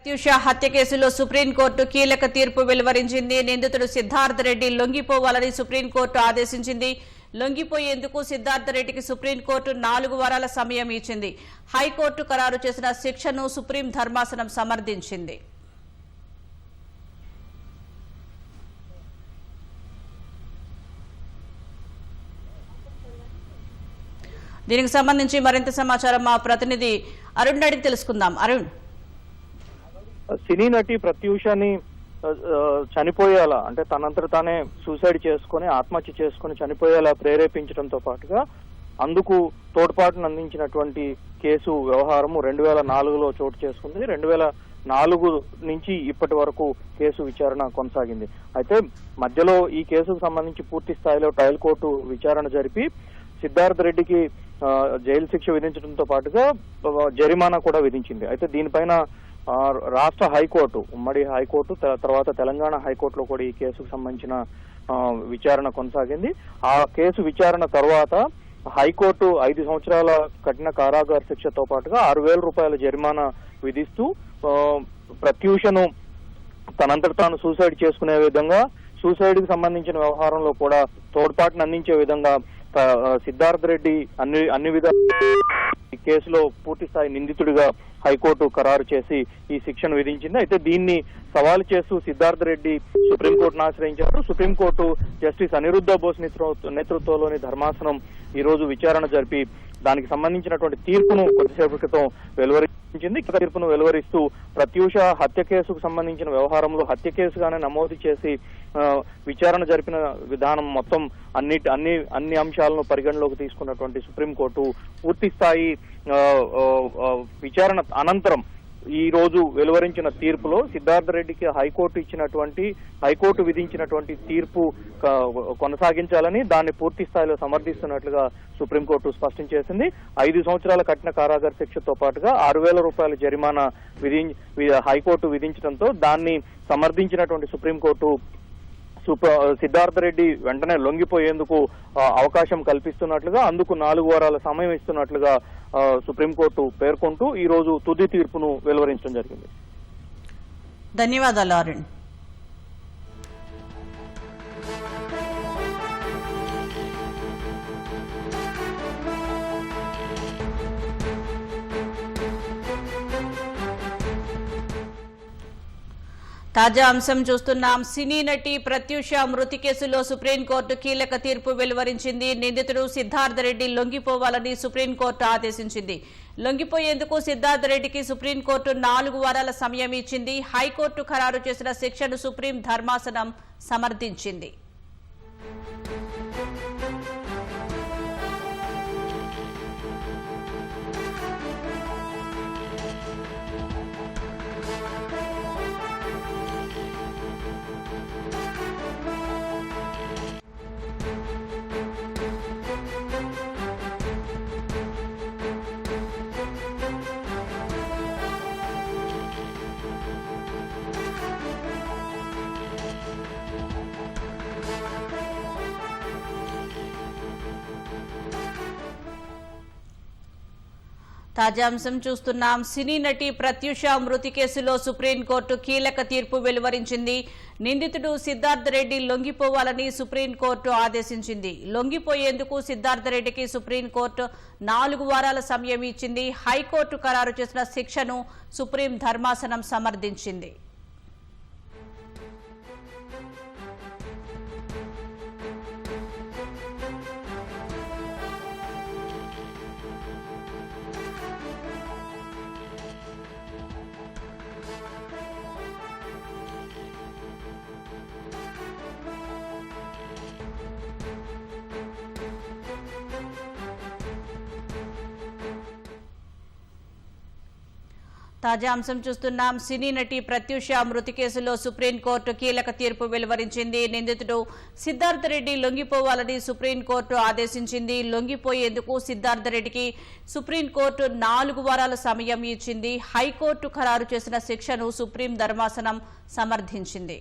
ప్రత్యూష హత్య కేసులో సుప్రీంకోర్టు కీలక తీర్పు వెలువరించింది. నిందితుడు సిద్ధార్థ రెడ్డి లొంగిపోవాలని సుప్రీంకోర్టు ఆదేశించింది. లొంగిపోయేందుకు సిద్ధార్థ రెడ్డికి సుప్రీంకోర్టు 4 వారాల సమయం ఇచ్చింది. హైకోర్టు ఖరారు చేసిన శిక్షను సుప్రీం ధర్మాసనం సమర్థించింది. దీనికి సంబంధించి మరింత సమాచారం మా ప్రతినిధి అరుణ్ అడిగి తెలుసుకుందాం. అరుణ్, సినీ నటి ప్రత్యూషని చనిపోయేలా అంటే తనంతట తానే సూసైడ్ చేసుకుని ఆత్మహత్య చేసుకుని చనిపోయేలా ప్రేరేపించడంతో పాటుగా అందుకు తోడ్పాటును అందించినటువంటి కేసు వ్యవహారము 2004లో చోటు చేసుకుంది. 2004 నుంచి ఇప్పటి వరకు కేసు విచారణ కొనసాగింది. అయితే మధ్యలో ఈ కేసుకు సంబంధించి పూర్తి స్థాయిలో ట్రయల్ కోర్టు విచారణ జరిపి సిద్ధార్థ రెడ్డికి జైలు శిక్ష విధించడంతో పాటుగా జరిమానా కూడా విధించింది. అయితే దీనిపైన రాష్ట్ర హైకోర్టు, ఉమ్మడి హైకోర్టు, తర్వాత తెలంగాణ హైకోర్టులో కూడా ఈ కేసుకు సంబంధించిన విచారణ కొనసాగింది. ఆ కేసు విచారణ తర్వాత హైకోర్టు 5 సంవత్సరాల కఠిన కారాగార శిక్షతో పాటుగా 6,000 రూపాయల జరిమానా విధిస్తూ ప్రత్యూషను తనంతట తాను సూసైడ్ చేసుకునే విధంగా, సూసైడ్ కి సంబంధించిన వ్యవహారంలో కూడా తోడ్పాటును అందించే విధంగా సిద్ధార్థ రెడ్డి అన్ని విధాల కేసులో పూర్తి స్థాయి నిందితుడిగా హైకోర్టు ఖరారు చేసి ఈ శిక్షను విధించింది. అయితే దీన్ని సవాలు చేస్తూ సిద్ధార్థ రెడ్డి సుప్రీంకోర్టును ఆశ్రయించారు. సుప్రీంకోర్టు జస్టిస్ అనిరుద్ధ బోస్ నేతృత్వంలోని ధర్మాసనం ఈ రోజు విచారణ జరిపి దానికి సంబంధించినటువంటి తీర్పును కొద్దిసేపు క్రితం వెలువరించింది. తీర్పును వెలువరిస్తూ ప్రత్యూష హత్య కేసుకు సంబంధించిన వ్యవహారంలో హత్య కేసుగానే నమోదు చేసి విచారణ జరిపిన విధానం మొత్తం అన్ని అంశాలను పరిగణలోకి తీసుకున్నటువంటి సుప్రీంకోర్టు పూర్తి స్థాయి విచారణ అనంతరం ఈ రోజు వెలువరించిన తీర్పులో సిద్ధార్థ రెడ్డికి హైకోర్టు విధించినటువంటి తీర్పు కొనసాగించాలని, దాన్ని పూర్తి స్థాయిలో సమర్థిస్తున్నట్లుగా సుప్రీంకోర్టు స్పష్టం చేసింది. 5 సంవత్సరాల కఠిన కారాగార శిక్షతో పాటుగా 6,000 రూపాయల జరిమానా హైకోర్టు విధించడంతో దాన్ని సమర్థించినటువంటి సుప్రీంకోర్టు సిద్ధార్థ రెడ్డి వెంటనే లొంగిపోయేందుకు అవకాశం కల్పిస్తున్నట్లుగా, అందుకు 4 వారాల సమయం ఇస్తున్నట్లుగా సుప్రీంకోర్టు పేర్కొంటూ ఈ రోజు తుది తీర్పును వెలువరించడం జరిగింది. ధన్యవాదాలు అరుణ్. తాజా అంశం చూస్తున్నాం. సినీ నటి ప్రత్యూష మృతి కేసులో సుప్రీంకోర్టు కీలక తీర్పు వెలువరించింది. నిందితుడు సిద్ధార్థ రెడ్డి లొంగిపోవాలని సుప్రీంకోర్టు ఆదేశించింది. లొంగిపోయేందుకు సిద్ధార్థ రెడ్డికి సుప్రీంకోర్టు 4 వారాల సమయం ఇచ్చింది. హైకోర్టు ఖరారు చేసిన శిక్షను సుప్రీం ధర్మాసనం సమర్థించింది. తాజా అంశం చూస్తున్నాం. సినీ నటి ప్రత్యూష మృతి కేసులో సుప్రీంకోర్టు కీలక తీర్పు వెలువరించింది. నిందితుడు సిద్ధార్థ రెడ్డి లొంగిపోవాలని సుప్రీంకోర్టు ఆదేశించింది. లొంగిపోయేందుకు సిద్ధార్థ రెడ్డికి సుప్రీంకోర్టు 4 వారాల సమయం ఇచ్చింది. హైకోర్టు ఖరారు చేసిన శిక్షను సుప్రీం ధర్మాసనం సమర్థించింది. తాజా అంశం చూస్తున్నాం. సినీ నటి ప్రత్యూష మృతి కేసులో సుప్రీంకోర్టు కీలక తీర్పు వెలువరించింది. నిందితుడు సిద్ధార్థ రెడ్డి లొంగిపోవాలని సుప్రీంకోర్టు ఆదేశించింది. లొంగిపోయేందుకు సిద్ధార్థ రెడ్డికి సుప్రీంకోర్టు 4 వారాల సమయం ఇచ్చింది. హైకోర్టు ఖరారు చేసిన శిక్షను సుప్రీం ధర్మాసనం సమర్థించింది.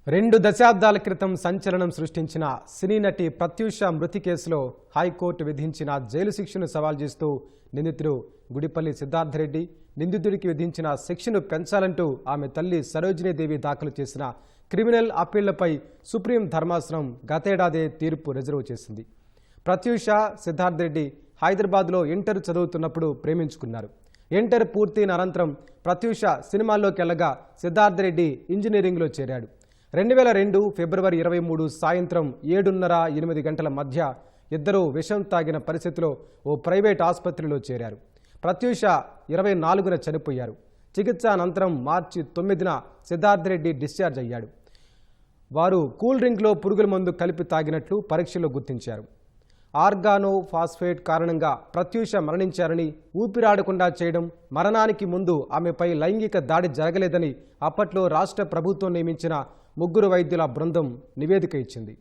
2 దశాబ్దాల క్రితం సంచలనం సృష్టించిన సినీ నటి ప్రత్యూష మృతి కేసులో హైకోర్టు విధించిన జైలు శిక్షను సవాల్ చేస్తూ నిందితుడు గుడిపల్లి సిద్ధార్థరెడ్డి నిందితుడికి విధించిన శిక్షను పెంచాలంటూ ఆమె తల్లి సరోజినీదేవి దాఖలు చేసిన క్రిమినల్ అప్పీళ్లపై సుప్రీం ధర్మాసనం గతేడాదే తీర్పు రిజర్వ్ చేసింది. ప్రత్యూష సిద్ధార్థరెడ్డి హైదరాబాద్లో ఇంటర్ చదువుతున్నప్పుడు ప్రేమించుకున్నారు. ఇంటర్ పూర్తయిన అనంతరం ప్రత్యూష సినిమాల్లోకి వెళ్ళగా సిద్ధార్థరెడ్డి ఇంజనీరింగ్లో చేరాడు. 2002 ఫిబ్రవరి 23 సాయంత్రం 7:30-8 గంటల మధ్య ఇద్దరూ విషం తాగిన పరిస్థితిలో ఓ ప్రైవేట్ ఆసుపత్రిలో చేరారు. ప్రత్యూష 24న చనిపోయారు. చికిత్స అనంతరం మార్చి 9న సిద్ధార్థరెడ్డి డిశ్చార్జ్ అయ్యాడు. వారు కూల్ డ్రింక్లో పురుగుల మందు కలిపి తాగినట్లు పరీక్షలో గుర్తించారు. ఆర్గానో ఫాస్ఫేట్ కారణంగా ప్రత్యూష మరణించారని, ఊపిరాడకుండా చేయడం, మరణానికి ముందు ఆమెపై లైంగిక దాడి జరగలేదని అప్పట్లో రాష్ట్ర ప్రభుత్వం నియమించిన 3 వైద్యుల బృందం నివేదిక ఇచ్చింది.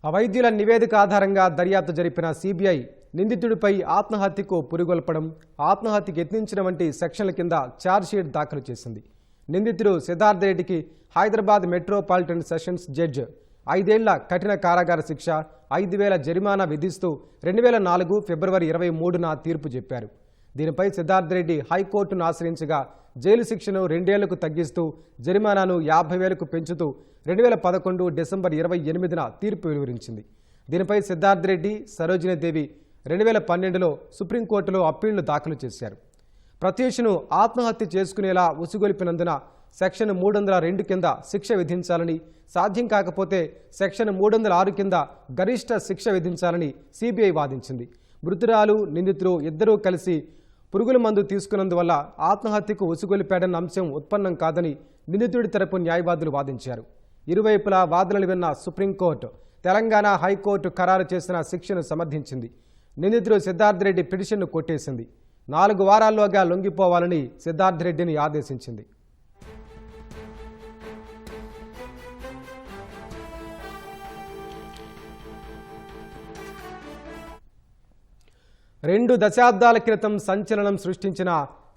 ఆ వైద్యుల నివేదిక ఆధారంగా దర్యాప్తు జరిపిన సిబిఐ నిందితుడిపై ఆత్మహత్యకు పురిగొల్పడం, ఆత్మహత్యకు యత్నించడం వంటి సెక్షన్ల కింద ఛార్జ్షీట్ దాఖలు చేసింది. నిందితుడు సిద్ధార్థరెడ్డికి హైదరాబాద్ మెట్రోపాలిటన్ సెషన్స్ జడ్జ్ 5 ఏళ్ల కఠిన కారాగార శిక్ష, 5,000 జరిమానా విధిస్తూ 2004 ఫిబ్రవరి 23న తీర్పు చెప్పారు. దీనిపై సిద్ధార్థరెడ్డి హైకోర్టును ఆశ్రయించగా జైలు శిక్షను 2 ఏళ్లకు తగ్గిస్తూ జరిమానాను 50,000కు పెంచుతూ 2011 డిసెంబర్ 28న తీర్పు వెలువరించింది. దీనిపై సిద్ధార్థరెడ్డి, సరోజినీదేవి 2012లో సుప్రీంకోర్టులో అప్పీళ్లు దాఖలు చేశారు. ప్రత్యూషను ఆత్మహత్య చేసుకునేలా ఉసుగొలిపినందున సెక్షన్ 302 కింద శిక్ష విధించాలని, సాధ్యం కాకపోతే సెక్షన్ 306 కింద గరిష్ట శిక్ష విధించాలని సిబిఐ వాదించింది. మృతురాలు, నిందితులు ఇద్దరూ కలిసి పురుగుల మందు తీసుకున్నందువల్ల ఆత్మహత్యకు ఉసుగొలిపాడన్న అంశం ఉత్పన్నం కాదని నిందితుడి తరపు న్యాయవాదులు వాదించారు. ఇరువైపులా వాదనలు విన్న సుప్రీంకోర్టు తెలంగాణ హైకోర్టు ఖరారు చేసిన శిక్షను సమర్థించింది. నిందితుడు సిద్ధార్థరెడ్డి పిటిషన్ను కొట్టేసింది. 4 వారాల్లోగా లొంగిపోవాలని సిద్ధార్థరెడ్డిని ఆదేశించింది. రెండు దశాబ్దాల క్రితం సంచలనం సృష్టించిన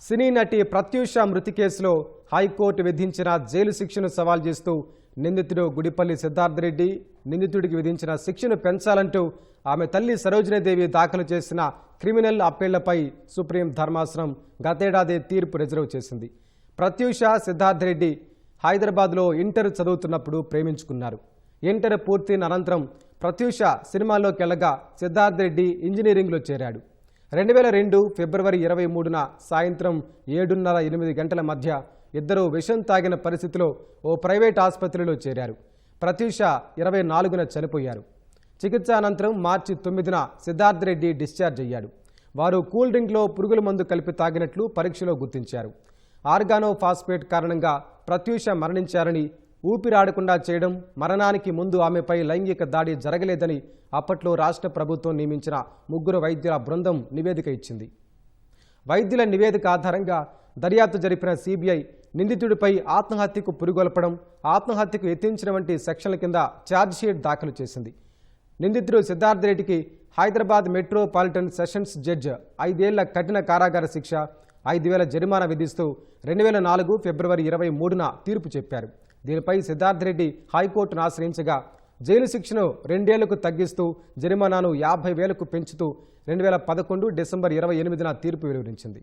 సినీ నటి ప్రత్యూష మృతి కేసులో హైకోర్టు విధించిన జైలు శిక్షను సవాల్ చేస్తూ నిందితుడు గుడిపల్లి సిద్ధార్థరెడ్డి నిందితుడికి విధించిన శిక్షను పెంచాలంటూ ఆమె తల్లి సరోజినీదేవి దాఖలు చేసిన క్రిమినల్ అప్పీళ్లపై సుప్రీం ధర్మాసనం గతేడాది తీర్పు రిజర్వ్ చేసింది. ప్రత్యూష సిద్ధార్థరెడ్డి హైదరాబాద్లో ఇంటర్ చదువుతున్నప్పుడు ప్రేమించుకున్నారు. ఇంటర్ పూర్తయిన అనంతరం ప్రత్యూష సినిమాల్లోకి వెళ్ళగా సిద్ధార్థరెడ్డి ఇంజనీరింగ్లో చేరాడు. 2002 ఫిబ్రవరి 23న సాయంత్రం 7:30-8 గంటల మధ్య ఇద్దరూ విషం తాగిన పరిస్థితిలో ఓ ప్రైవేట్ ఆసుపత్రిలో చేరారు. ప్రత్యూష 24న చనిపోయారు. చికిత్స అనంతరం మార్చి 9న సిద్ధార్థరెడ్డి డిశ్చార్జ్ అయ్యాడు. వారు కూల్ డ్రింక్లో పురుగుల మందు కలిపి తాగినట్లు పరీక్షలో గుర్తించారు. ఆర్గానో ఫాస్ఫేట్ కారణంగా ప్రత్యూష మరణించారని, ఊపిరాడకుండా చేయడం, మరణానికి ముందు ఆమెపై లైంగిక దాడి జరగలేదని అప్పట్లో రాష్ట్ర ప్రభుత్వం నియమించిన 3 వైద్యుల బృందం నివేదిక ఇచ్చింది. వైద్యుల నివేదిక ఆధారంగా దర్యాప్తు జరిపిన సిబిఐ నిందితుడిపై ఆత్మహత్యకు పురిగొల్పడం, ఆత్మహత్యకు యత్నించడం వంటి సెక్షన్ల కింద ఛార్జ్షీట్ దాఖలు చేసింది. నిందితుడు సిద్ధార్థరెడ్డికి హైదరాబాద్ మెట్రోపాలిటన్ సెషన్స్ జడ్జ్ 5 ఏళ్ల కఠిన కారాగార శిక్ష, 5,000 జరిమానా విధిస్తూ 2004 ఫిబ్రవరి 23న తీర్పు చెప్పారు. దీనిపై సిద్ధార్థరెడ్డి హైకోర్టును ఆశ్రయించగా జైలు శిక్షను 2 ఏళ్లకు తగ్గిస్తూ జరిమానాను 50,000కు పెంచుతూ 2011 డిసెంబర్ 28న తీర్పు వెలువరించింది.